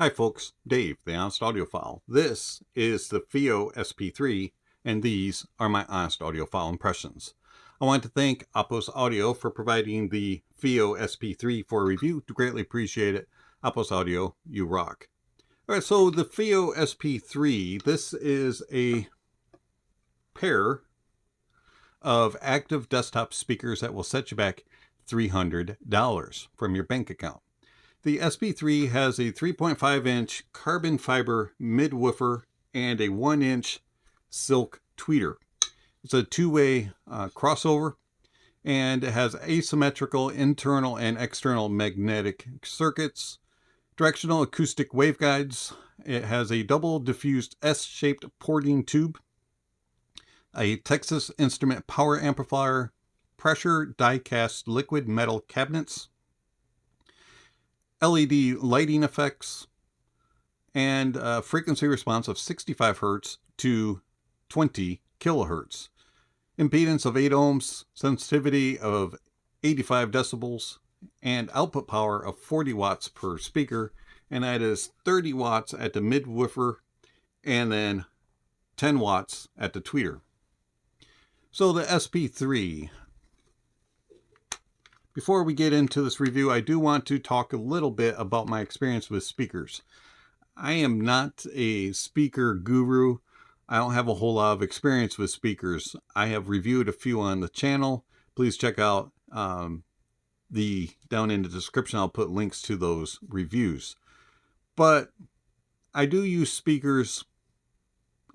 Hi folks, Dave, the Honest Audiophile. This is the Fiio SP3, and these are my Honest Audiophile impressions. I want to thank Apos Audio for providing the Fiio SP3 for a review. Greatly appreciate it. Apos Audio, you rock. Alright, so the Fiio SP3, this is a pair of active desktop speakers that will set you back $300 from your bank account. The SP3 has a 3.5-inch carbon fiber mid-woofer and a 1-inch silk tweeter. It's a two-way crossover, and it has asymmetrical internal and external magnetic circuits, directional acoustic waveguides. It has a double diffused S-shaped porting tube, a Texas Instrument power amplifier, pressure die-cast liquid metal cabinets, LED lighting effects, and a frequency response of 65 Hz to 20 kilohertz. Impedance of 8 ohms, sensitivity of 85 decibels, and output power of 40 watts per speaker, and that is 30 watts at the mid-woofer and then 10 watts at the tweeter. So the SP3. Before we get into this review, I do want to talk a little bit about my experience with speakers. I am not a speaker guru. I don't have a whole lot of experience with speakers. I have reviewed a few on the channel. Please check out down in the description. I'll put links to those reviews. But I do use speakers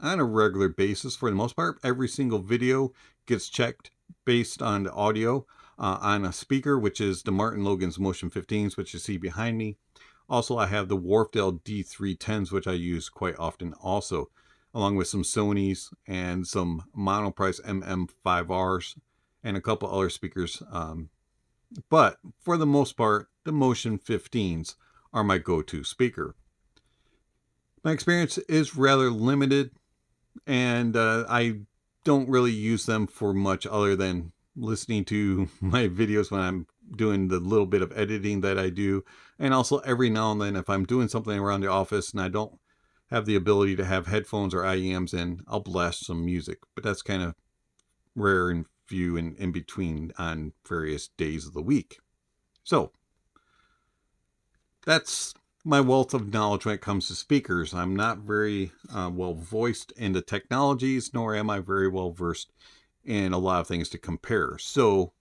on a regular basis for the most part. Every single video gets checked based on the audio on a speaker, which is the Martin Logan's Motion 15s, which you see behind me. Also, I have the Wharfdale D310s, which I use quite often also, along with some Sonys and some Monoprice MM5Rs and a couple other speakers. But for the most part, the Motion 15s are my go-to speaker. My experience is rather limited, and I don't really use them for much other than listening to my videos when I'm doing the little bit of editing that I do, and also every now and then if I'm doing something around the office and I don't have the ability to have headphones or IEMs in, I'll blast some music, but that's kind of rare and few and in between on various days of the week. So that's my wealth of knowledge when it comes to speakers. I'm not very well voiced in the technologies, nor am I very well versed in a lot of things to compare. So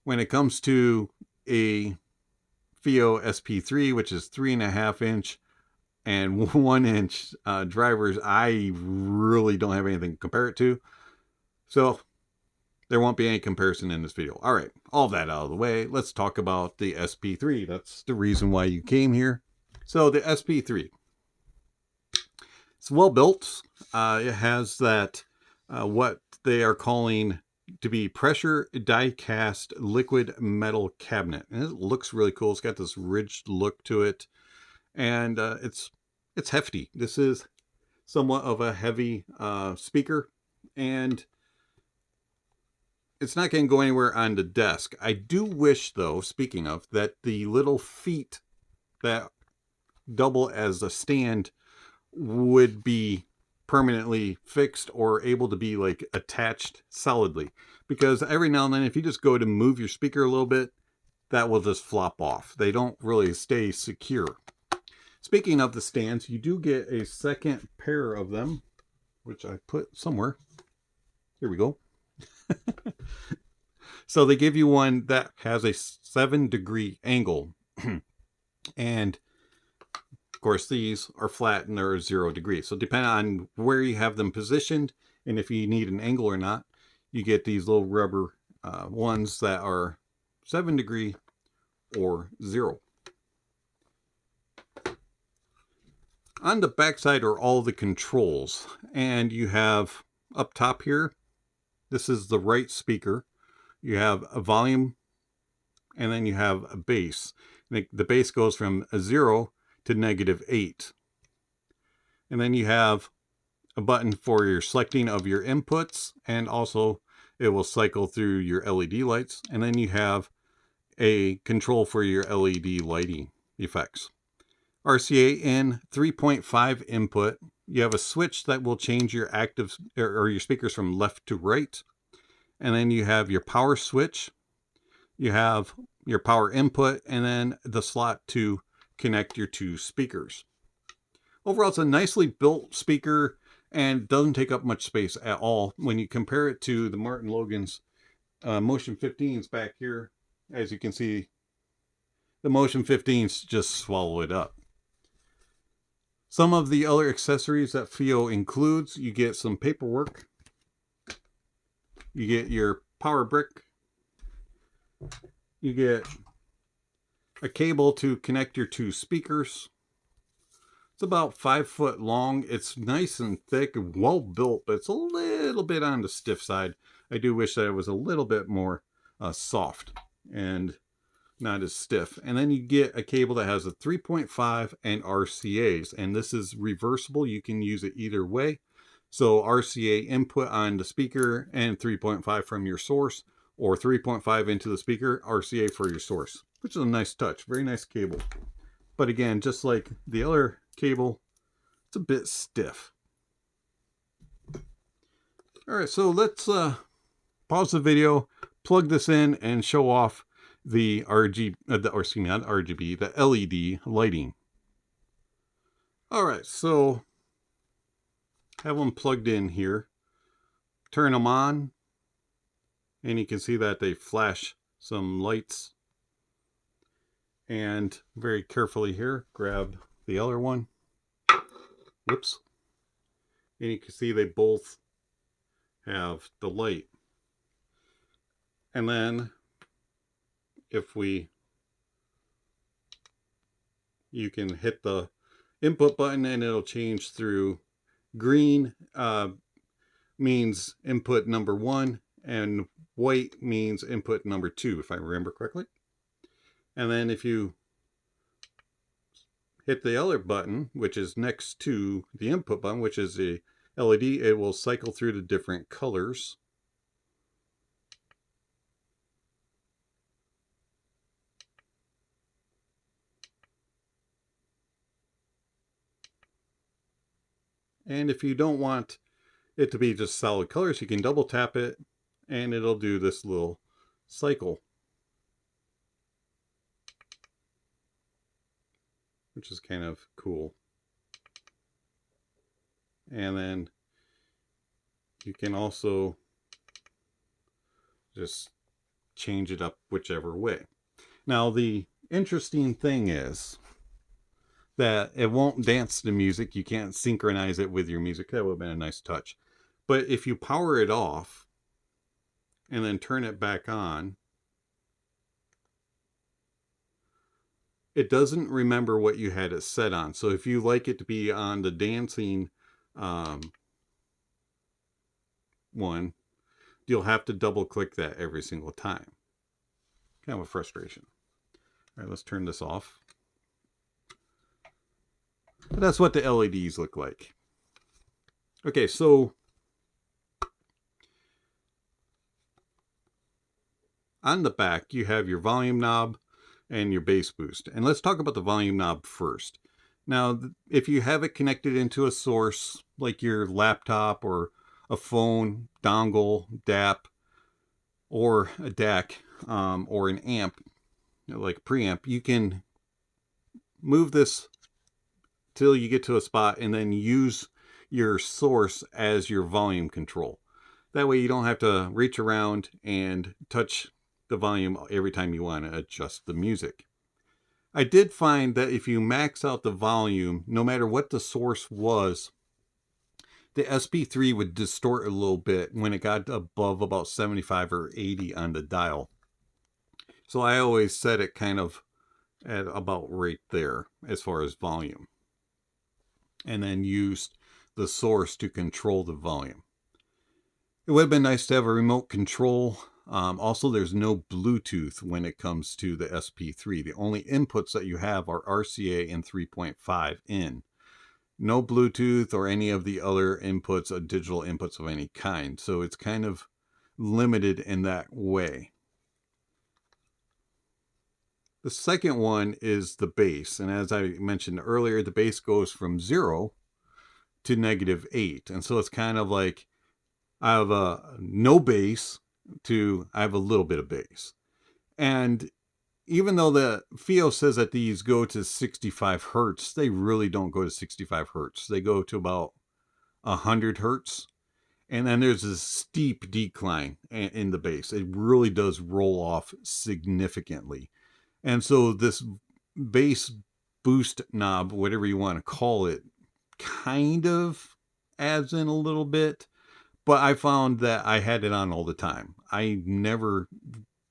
when it comes to a Fiio SP3, which is 3.5-inch and 1-inch drivers, I really don't have anything to compare it to. So there won't be any comparison in this video. All right, all that out of the way, let's talk about the SP3. That's the reason why you came here. So the SP3, it's well built. It has that what they are calling to be pressure die-cast liquid metal cabinet, and it looks really cool. It's got this ridged look to it, and it's hefty. This is somewhat of a heavy speaker, and it's not going to go anywhere on the desk. I do wish, though, speaking of, that the little feet that double as a stand would be permanently fixed or able to be like attached solidly, because every now and then if you just go to move your speaker a little bit, that will just flop off. They don't really stay secure. Speaking of the stands, you do get a second pair of them, which I put somewhere. Here we go. So they give you one that has a 7-degree angle and of course, these are flat and they're 0 degrees. So depending on where you have them positioned and if you need an angle or not, you get these little rubber ones that are 7 degree or 0. On the back side are all the controls, and you have up top here, this is the right speaker. You have a volume, and then you have a bass. The bass goes from a 0 to -8. And then you have a button for your selecting of your inputs, and also it will cycle through your LED lights. And then you have a control for your LED lighting effects. RCA in, 3.5 input. You have a switch that will change your active or your speakers from left to right. And then you have your power switch. You have your power input, and then the slot to connect your two speakers. Overall, it's a nicely built speaker and doesn't take up much space at all. When you compare it to the Martin Logan's Motion 15s back here, as you can see, the Motion 15s just swallow it up. Some of the other accessories that Fiio includes, you get some paperwork, you get your power brick, you get a cable to connect your two speakers. It's about 5 foot long. It's nice and thick and well built, but it's a little bit on the stiff side. I do wish that it was a little bit more soft and not as stiff. And then you get a cable that has a 3.5 and RCAs, and this is reversible. You can use it either way. So RCA input on the speaker and 3.5 from your source, or 3.5 into the speaker, RCA for your source, which is a nice touch. Very nice cable. But again, just like the other cable, it's a bit stiff. All right, so let's pause the video, plug this in, and show off the the LED lighting. All right, so have them plugged in here. Turn them on, and you can see that they flash some lights. And very carefully here, grab the other one. Whoops. And you can see they both have the light. And then if you can hit the input button and it'll change through green means input number 1, and white means input number 2, if I remember correctly. And then if you hit the other button, which is next to the input button, which is the LED, it will cycle through the different colors. And if you don't want it to be just solid colors, you can double tap it and it'll do this little cycle, which is kind of cool. And then you can also just change it up whichever way. Now, the interesting thing is that it won't dance to music. You can't synchronize it with your music. That would have been a nice touch. But if you power it off and then turn it back on, it doesn't remember what you had it set on. So if you like it to be on the dancing one, you'll have to double click that every single time. Kind of a frustration. All right, let's turn this off. But that's what the LEDs look like. Okay, so on the back you have your volume knob and your bass boost. And let's talk about the volume knob first. Now, if you have it connected into a source like your laptop or a phone, dongle, DAP, or a DAC, or an amp, like a preamp, you can move this till you get to a spot and then use your source as your volume control. That way you don't have to reach around and touch the volume every time you want to adjust the music. I did find that if you max out the volume, no matter what the source was, the SP3 would distort a little bit when it got above about 75 or 80 on the dial. So I always set it kind of at about right there as far as volume, and then used the source to control the volume. It would have been nice to have a remote control. Also, there's no Bluetooth when it comes to the SP3. The only inputs that you have are RCA and 3.5 in. No Bluetooth or any of the other inputs, digital inputs of any kind. So it's kind of limited in that way. The second one is the bass. And as I mentioned earlier, the bass goes from 0 to -8. And so it's kind of like I have a no bass to I have a little bit of bass. And even though the Fiio says that these go to 65 hertz, they really don't go to 65 hertz. They go to about 100 hertz. And then there's a steep decline in the bass. It really does roll off significantly. And so this bass boost knob, whatever you want to call it, kind of adds in a little bit. But I found that I had it on all the time. I never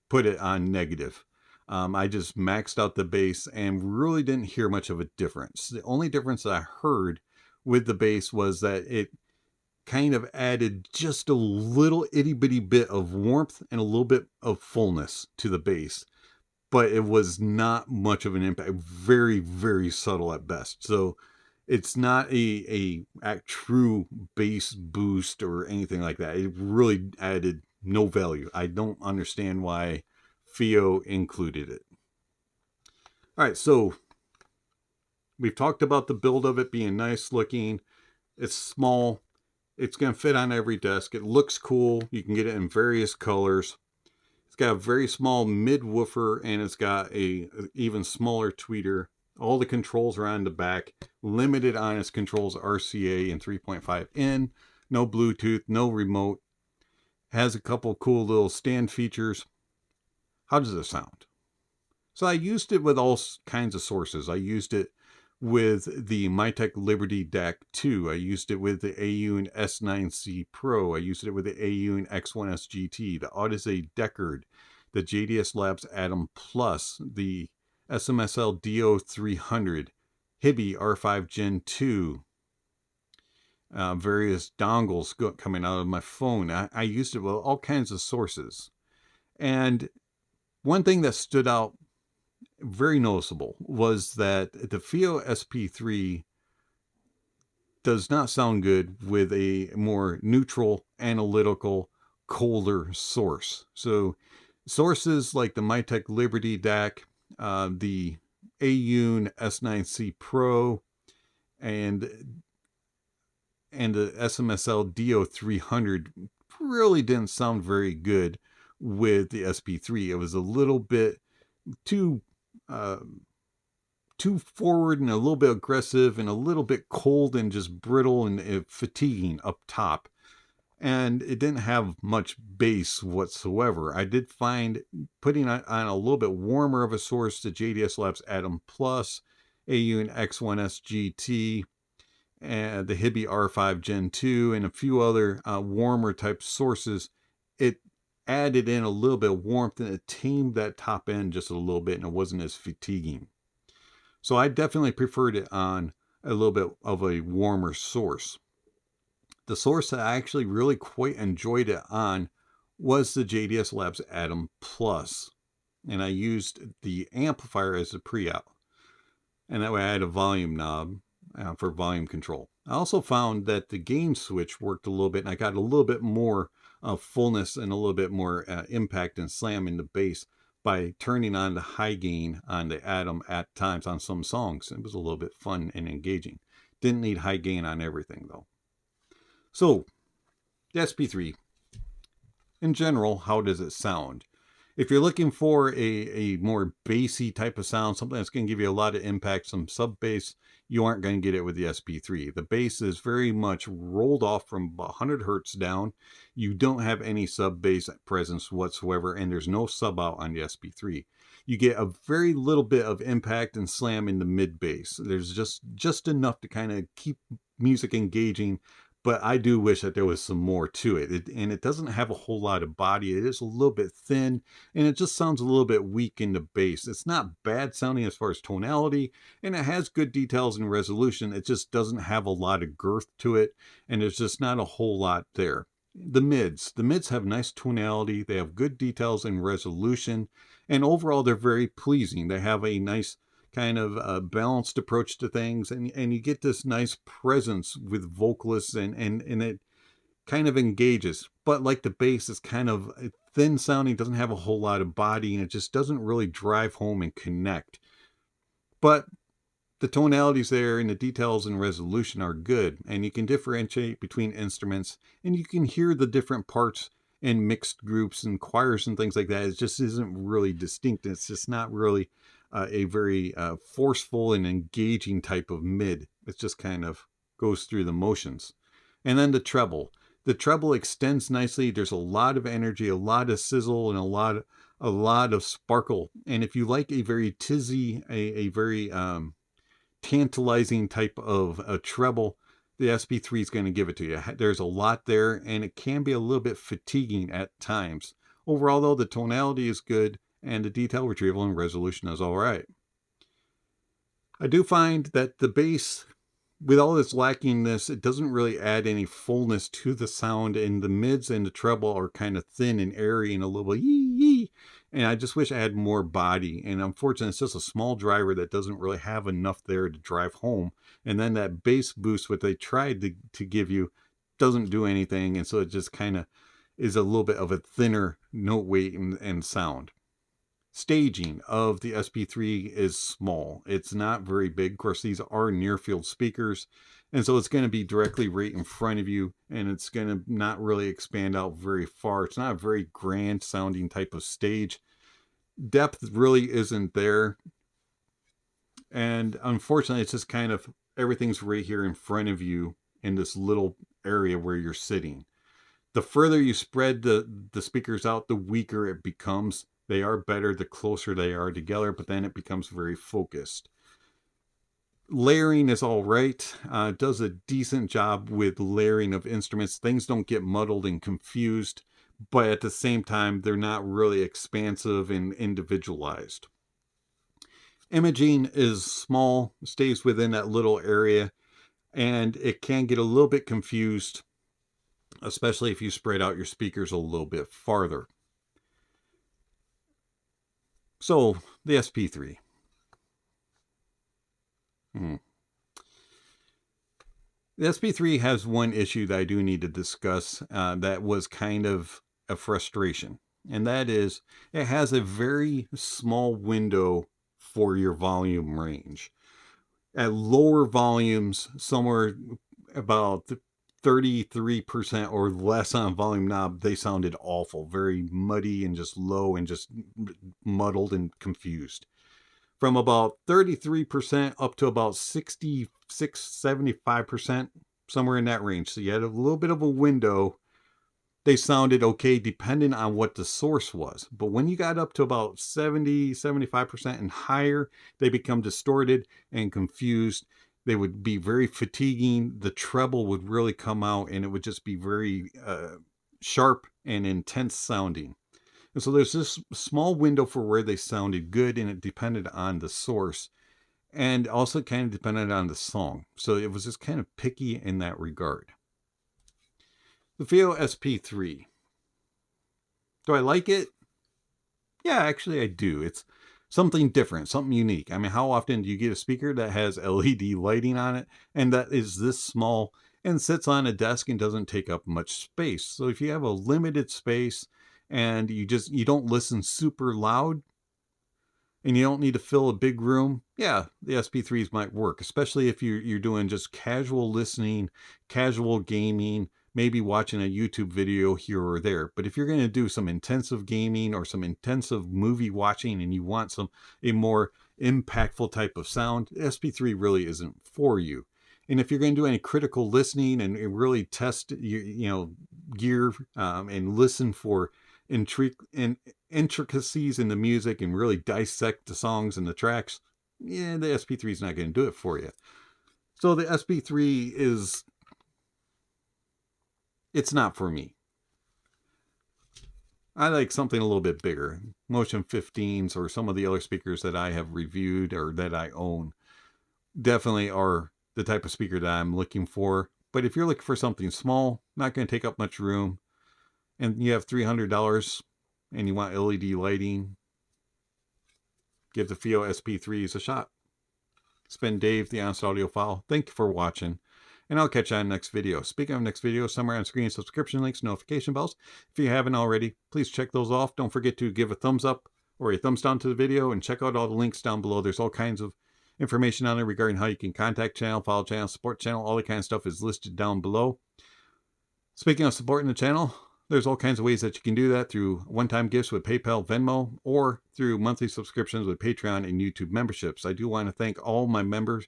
put it on negative. I just maxed out the bass and really didn't hear much of a difference. The only difference that I heard with the bass was that it kind of added just a little itty bitty bit of warmth and a little bit of fullness to the bass, but it was not much of an impact. Very, very subtle at best. So it's not a true bass boost or anything like that. It really added no value. I don't understand why Fiio included it. All right, so we've talked about the build of it being nice looking. It's small. It's going to fit on every desk. It looks cool. You can get it in various colors. It's got a very small mid woofer, and it's got a even smaller tweeter. All the controls are on the back. Limited on its controls, RCA and 3.5 in. No Bluetooth, no remote. Has a couple cool little stand features. How does it sound? So I used it with all kinds of sources. I used it with the Mytek Liberty DAC 2. I used it with the Audiophile S9C Pro. I used it with the Audiophile X1S GT, the Odyssey Deckard, the JDS Labs Atom Plus, the SMSL DO300, Hibi R5 Gen 2, various dongles coming out of my phone. I used it with all kinds of sources. And one thing that stood out very noticeable was that the Fiio SP3 does not sound good with a more neutral, analytical, colder source. So sources like the Mytek Liberty DAC, the Audiophile S9C Pro, and the SMSL DO300 really didn't sound very good with the SP3. It was a little bit too forward and a little bit aggressive and a little bit cold and just brittle and fatiguing up top. And it didn't have much bass whatsoever. I did find putting on a little bit warmer of a source, the JDS Labs Atom Plus, Audiophile X1S GT, and the Hibi R5 Gen 2, and a few other warmer type sources, it added in a little bit of warmth and it tamed that top end just a little bit, and it wasn't as fatiguing. So I definitely preferred it on a little bit of a warmer source. The source that I actually really quite enjoyed it on was the JDS Labs Atom Plus. And I used the amplifier as a pre-out. And that way I had a volume knob for volume control. I also found that the gain switch worked a little bit, and I got a little bit more fullness and a little bit more impact and slam in the bass by turning on the high gain on the Atom at times on some songs. It was a little bit fun and engaging. Didn't need high gain on everything though. So, the SP3, in general, how does it sound? If you're looking for a more bassy type of sound, something that's going to give you a lot of impact, some sub bass, you aren't going to get it with the SP3. The bass is very much rolled off from 100 hertz down. You don't have any sub bass presence whatsoever, and there's no sub out on the SP3. You get a very little bit of impact and slam in the mid bass. There's just enough to kind of keep music engaging. But I do wish that there was some more to it. And it doesn't have a whole lot of body. It is a little bit thin, and it just sounds a little bit weak in the bass. It's not bad sounding as far as tonality, and it has good details and resolution. It just doesn't have a lot of girth to it, and there's just not a whole lot there. The mids have nice tonality. They have good details and resolution, and overall they're very pleasing. They have a nice kind of balanced approach to things, and you get this nice presence with vocalists, and it kind of engages. But like the bass, it's kind of thin sounding, doesn't have a whole lot of body, and it just doesn't really drive home and connect. But the tonalities there and the details and resolution are good, and you can differentiate between instruments, and you can hear the different parts in mixed groups and choirs and things like that. It just isn't really distinct. It's just not really a very forceful and engaging type of mid. It just kind of goes through the motions. And then the treble. The treble extends nicely. There's a lot of energy, a lot of sizzle, and a lot of sparkle. And if you like a very tizzy, a very tantalizing type of a treble, the SP3 is going to give it to you. There's a lot there, and it can be a little bit fatiguing at times. Overall, though, the tonality is good, and the detail retrieval and resolution is all right. I do find that the bass, with all this lackingness, it doesn't really add any fullness to the sound, and the mids and the treble are kind of thin and airy and a little yee. And I just wish I had more body. And unfortunately, it's just a small driver that doesn't really have enough there to drive home. And then that bass boost, what they tried to give you, doesn't do anything. And so it just kind of is a little bit of a thinner note weight and sound. Staging of the SP3 is small. It's not very big. Of course, these are near-field speakers, and so it's going to be directly right in front of you, and it's going to not really expand out very far. It's not a very grand sounding type of stage. Depth really isn't there, and unfortunately, it's just kind of everything's right here in front of you in this little area where you're sitting. The further you spread the speakers out, the weaker it becomes. They are better the closer they are together, but then it becomes very focused. Layering is all right. It does a decent job with layering of instruments. Things don't get muddled and confused, but at the same time, they're not really expansive and individualized. Imaging is small, stays within that little area, and it can get a little bit confused, especially if you spread out your speakers a little bit farther. So, the SP3. The SP3 has one issue that I do need to discuss that was kind of a frustration. And that is, it has a very small window for your volume range. At lower volumes, somewhere about 33% or less on volume knob, they sounded awful, very muddy and just low and just muddled and confused. From about 33% up to about 66, 75%, somewhere in that range. So you had a little bit of a window. They sounded okay depending on what the source was. But when you got up to about 70, 75% and higher, they become distorted and confused. They would be very fatiguing. The treble would really come out, and it would just be very sharp and intense sounding. And so there's this small window for where they sounded good, and it depended on the source, and also kind of depended on the song. So it was just kind of picky in that regard. The Fiio SP3. Do I like it? Yeah, actually I do. It's something different, something unique. I mean, how often do you get a speaker that has LED lighting on it and that is this small and sits on a desk and doesn't take up much space? So if you have a limited space and you don't listen super loud and you don't need to fill a big room, yeah, the SP3s might work, especially if you're doing just casual listening, casual gaming, maybe watching a YouTube video here or there. But if you're going to do some intensive gaming or some intensive movie watching and you want a more impactful type of sound, SP3 really isn't for you. And if you're going to do any critical listening and really test your gear and listen for intricacies in the music and really dissect the songs and the tracks, yeah, the SP3 is not going to do it for you. So the SP3 is... it's not for me. I like something a little bit bigger. Motion 15s or some of the other speakers that I have reviewed or that I own definitely are the type of speaker that I'm looking for. But if you're looking for something small, not going to take up much room, and you have $300 and you want LED lighting, give the Fiio SP3s a shot. It's been Dave, the Honest Audiophile. Thank you for watching. and I'll catch you on the next video. Speaking of next video, somewhere on screen, subscription links, notification bells. If you haven't already, please check those off. Don't forget to give a thumbs up or a thumbs down to the video, and check out all the links down below. There's all kinds of information on there regarding how you can contact channel, follow channel, support channel. All the kind of stuff is listed down below. Speaking of supporting the channel, there's all kinds of ways that you can do that through one-time gifts with PayPal, Venmo, or through monthly subscriptions with Patreon and YouTube memberships. I do want to thank all my members,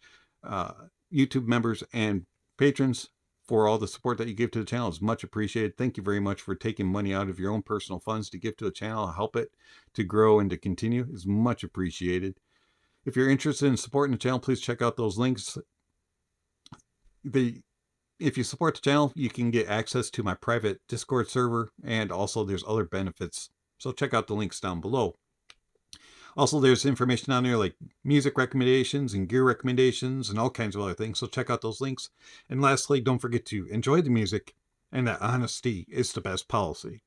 YouTube members and patrons for all the support that you give to the channel. It's much appreciated. Thank you very much for taking money out of your own personal funds to give to the channel, help it to grow and to continue. It's much appreciated. If you're interested in supporting the channel, please check out those links. If you support the channel, you can get access to my private Discord server, and also there's other benefits. So check out the links down below. Also, there's information on there like music recommendations and gear recommendations and all kinds of other things. So check out those links. And lastly, don't forget to enjoy the music, and that honesty is the best policy.